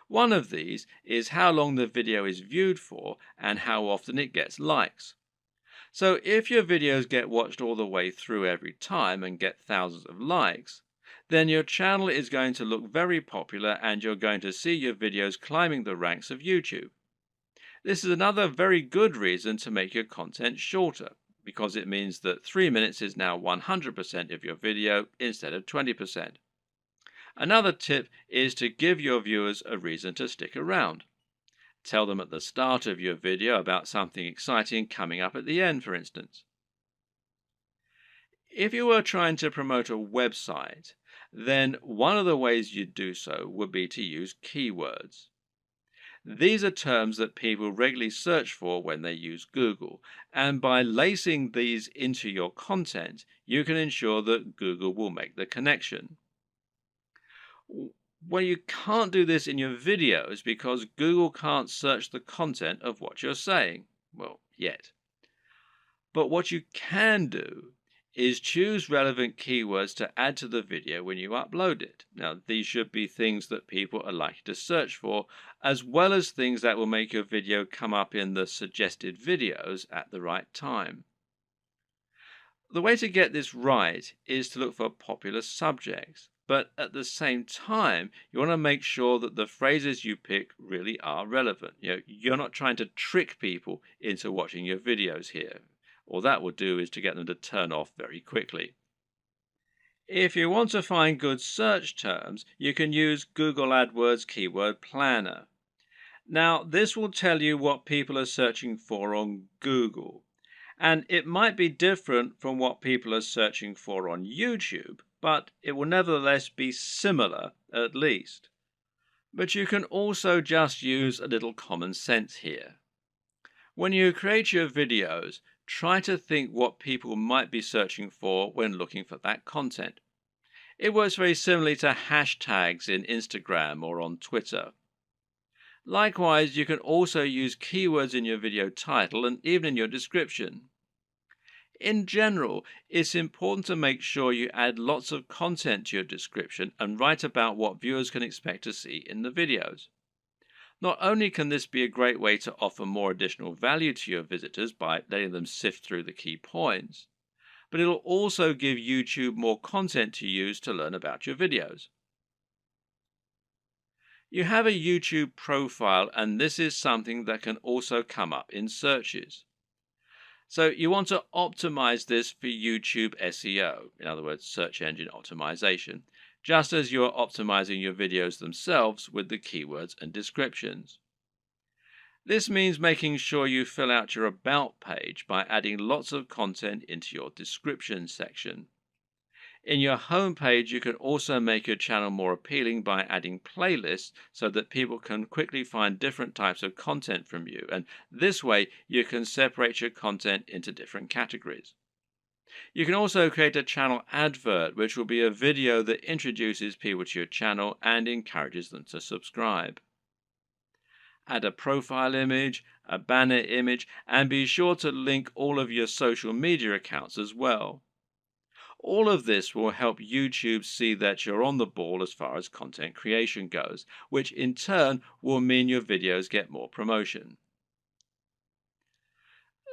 One of these is how long the video is viewed for and how often it gets likes. So if your videos get watched all the way through every time and get thousands of likes, then your channel is going to look very popular and you're going to see your videos climbing the ranks of YouTube. This is another very good reason to make your content shorter, because it means that 3 minutes is now 100% of your video instead of 20%. Another tip is to give your viewers a reason to stick around. Tell them at the start of your video about something exciting coming up at the end, for instance. If you were trying to promote a website, then one of the ways you'd do so would be to use keywords. These are terms that people regularly search for when they use Google, and by lacing these into your content, you can ensure that Google will make the connection. Well, you can't do this in your videos because Google can't search the content of what you're saying. Well, yet. But what you can do is choose relevant keywords to add to the video when you upload it. Now, these should be things that people are likely to search for, as well as things that will make your video come up in the suggested videos at the right time. The way to get this right is to look for popular subjects, but at the same time, you want to make sure that the phrases you pick really are relevant. You're not trying to trick people into watching your videos here. All that will do is to get them to turn off very quickly. If you want to find good search terms, you can use Google AdWords Keyword Planner. Now, this will tell you what people are searching for on Google, and it might be different from what people are searching for on YouTube, but it will nevertheless be similar at least. But you can also just use a little common sense here. When you create your videos, try to think what people might be searching for when looking for that content. It works very similarly to hashtags in Instagram or on Twitter. Likewise, you can also use keywords in your video title and even in your description. In general, it's important to make sure you add lots of content to your description and write about what viewers can expect to see in the videos. Not only can this be a great way to offer more additional value to your visitors by letting them sift through the key points, but it'll also give YouTube more content to use to learn about your videos. You have a YouTube profile, and this is something that can also come up in searches. So you want to optimize this for YouTube SEO, in other words, search engine optimization, just as you're optimizing your videos themselves with the keywords and descriptions. This means making sure you fill out your About page by adding lots of content into your description section. In your home page, you can also make your channel more appealing by adding playlists so that people can quickly find different types of content from you, and this way you can separate your content into different categories. You can also create a channel advert, which will be a video that introduces people to your channel and encourages them to subscribe. Add a profile image, a banner image, and be sure to link all of your social media accounts as well. All of this will help YouTube see that you're on the ball as far as content creation goes, which in turn will mean your videos get more promotion.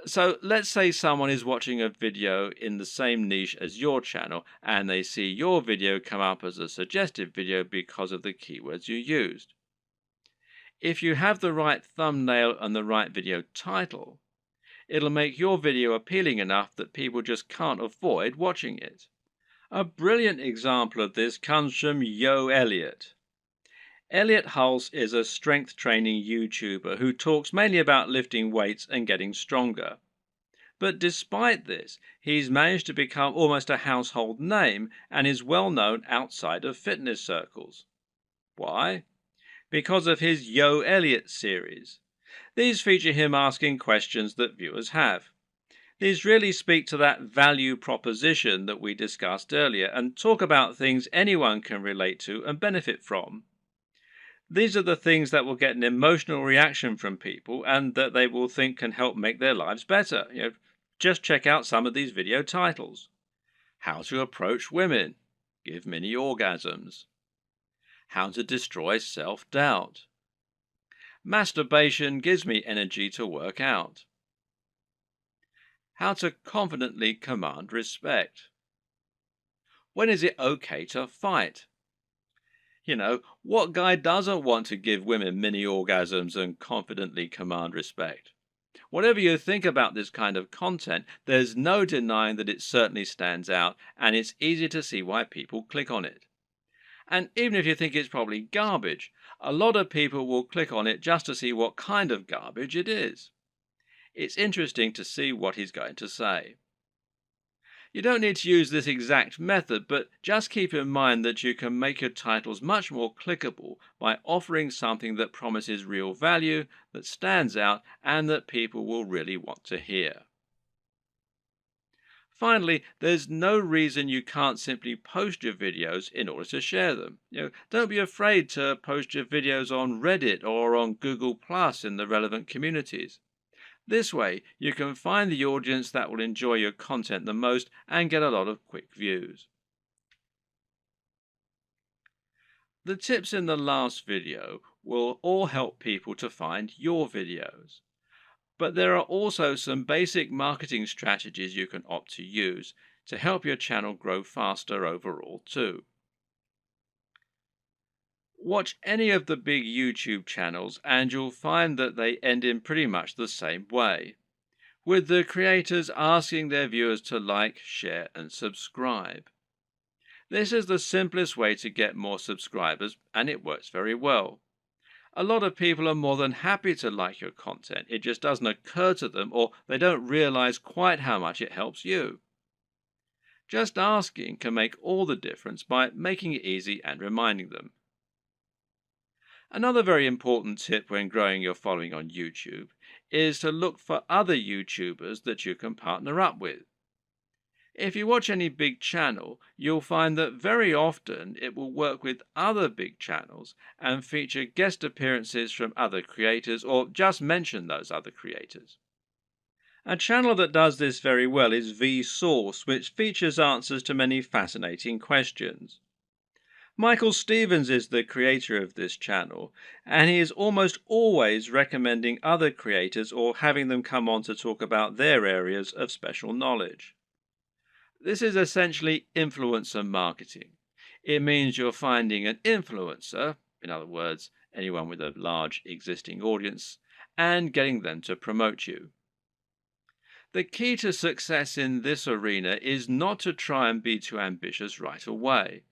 So let's say someone is watching a video in the same niche as your channel and they see your video come up as a suggested video because of the keywords you used. If you have the right thumbnail and the right video title, it'll make your video appealing enough that people just can't avoid watching it. A brilliant example of this comes from Yo Elliott. Elliott Hulse is a strength training YouTuber who talks mainly about lifting weights and getting stronger. But despite this, he's managed to become almost a household name and is well known outside of fitness circles. Why? Because of his Yo Elliott series. These feature him asking questions that viewers have. These really speak to that value proposition that we discussed earlier and talk about things anyone can relate to and benefit from. These are the things that will get an emotional reaction from people and that they will think can help make their lives better. Just check out some of these video titles. How to approach women. Give mini orgasms. How to destroy self-doubt. Masturbation gives me energy to work out. How to confidently command respect. When is it okay to fight? What guy doesn't want to give women mini orgasms and confidently command respect? Whatever you think about this kind of content, there's no denying that it certainly stands out, and it's easy to see why people click on it. And even if you think it's probably garbage, a lot of people will click on it just to see what kind of garbage it is. It's interesting to see what he's going to say. You don't need to use this exact method, but just keep in mind that you can make your titles much more clickable by offering something that promises real value, that stands out, and that people will really want to hear. Finally, there's no reason you can't simply post your videos in order to share them. Don't be afraid to post your videos on Reddit or on Google Plus in the relevant communities. This way, you can find the audience that will enjoy your content the most and get a lot of quick views. The tips in the last video will all help people to find your videos. But there are also some basic marketing strategies you can opt to use to help your channel grow faster overall too. Watch any of the big YouTube channels and you'll find that they end in pretty much the same way, with the creators asking their viewers to like, share, and subscribe. This is the simplest way to get more subscribers, and it works very well. A lot of people are more than happy to like your content. It just doesn't occur to them, or they don't realize quite how much it helps you. Just asking can make all the difference by making it easy and reminding them. Another very important tip when growing your following on YouTube is to look for other YouTubers that you can partner up with. If you watch any big channel, you'll find that very often it will work with other big channels and feature guest appearances from other creators or just mention those other creators. A channel that does this very well is Vsauce, which features answers to many fascinating questions. Michael Stevens is the creator of this channel, and he is almost always recommending other creators or having them come on to talk about their areas of special knowledge. This is essentially influencer marketing. It means you're finding an influencer, in other words, anyone with a large existing audience, and getting them to promote you. The key to success in this arena is not to try and be too ambitious right away.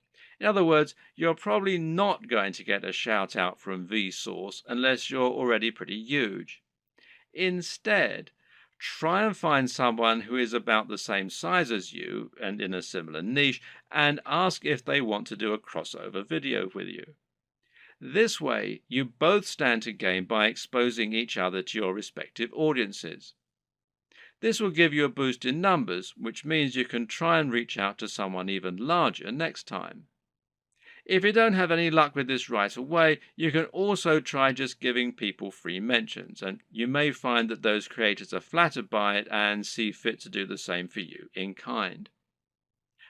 In other words, you're probably not going to get a shout out from Vsauce unless you're already pretty huge. Instead, try and find someone who is about the same size as you and in a similar niche and ask if they want to do a crossover video with you. This way, you both stand to gain by exposing each other to your respective audiences. This will give you a boost in numbers, which means you can try and reach out to someone even larger next time. If you don't have any luck with this right away, you can also try just giving people free mentions, and you may find that those creators are flattered by it and see fit to do the same for you in kind.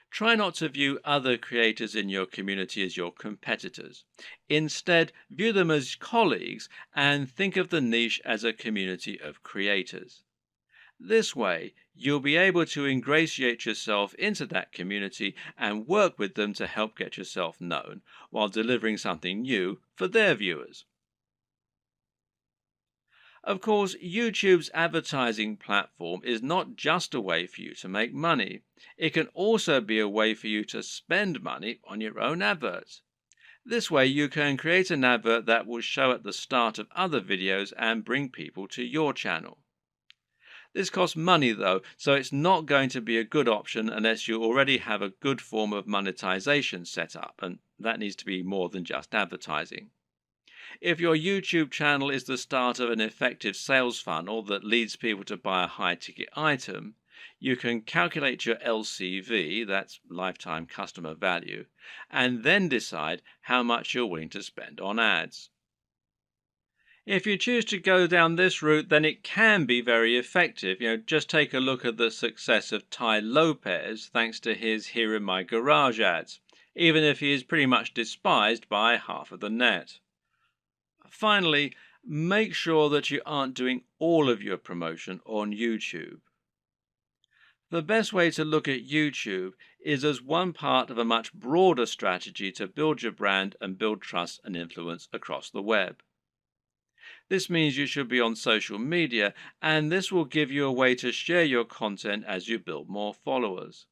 Try not to view other creators in your community as your competitors. Instead, view them as colleagues and think of the niche as a community of creators. This way, you'll be able to ingratiate yourself into that community and work with them to help get yourself known while delivering something new for their viewers. Of course, YouTube's advertising platform is not just a way for you to make money. It can also be a way for you to spend money on your own adverts. This way, you can create an advert that will show at the start of other videos and bring people to your channel. This costs money though, so it's not going to be a good option unless you already have a good form of monetization set up, and that needs to be more than just advertising. If your YouTube channel is the start of an effective sales funnel that leads people to buy a high-ticket item, you can calculate your LCV, that's lifetime customer value, and then decide how much you're willing to spend on ads. If you choose to go down this route, then it can be very effective. Just take a look at the success of Tai Lopez thanks to his Here in My Garage ads, even if he is pretty much despised by half of the net. Finally, make sure that you aren't doing all of your promotion on YouTube. The best way to look at YouTube is as one part of a much broader strategy to build your brand and build trust and influence across the web. This means you should be on social media, and this will give you a way to share your content as you build more followers.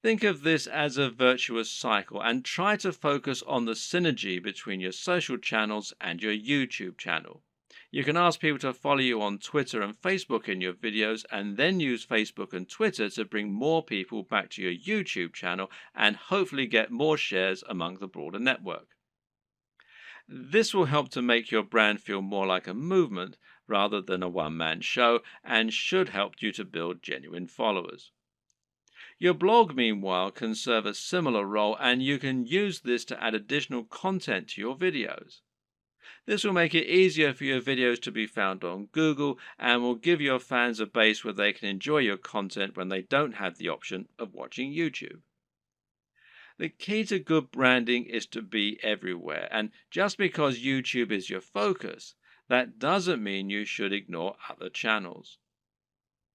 Think of this as a virtuous cycle and try to focus on the synergy between your social channels and your YouTube channel. You can ask people to follow you on Twitter and Facebook in your videos, and then use Facebook and Twitter to bring more people back to your YouTube channel and hopefully get more shares among the broader network. This will help to make your brand feel more like a movement rather than a one-man show, and should help you to build genuine followers. Your blog, meanwhile, can serve a similar role, and you can use this to add additional content to your videos. This will make it easier for your videos to be found on Google and will give your fans a base where they can enjoy your content when they don't have the option of watching YouTube. The key to good branding is to be everywhere, and just because YouTube is your focus, that doesn't mean you should ignore other channels.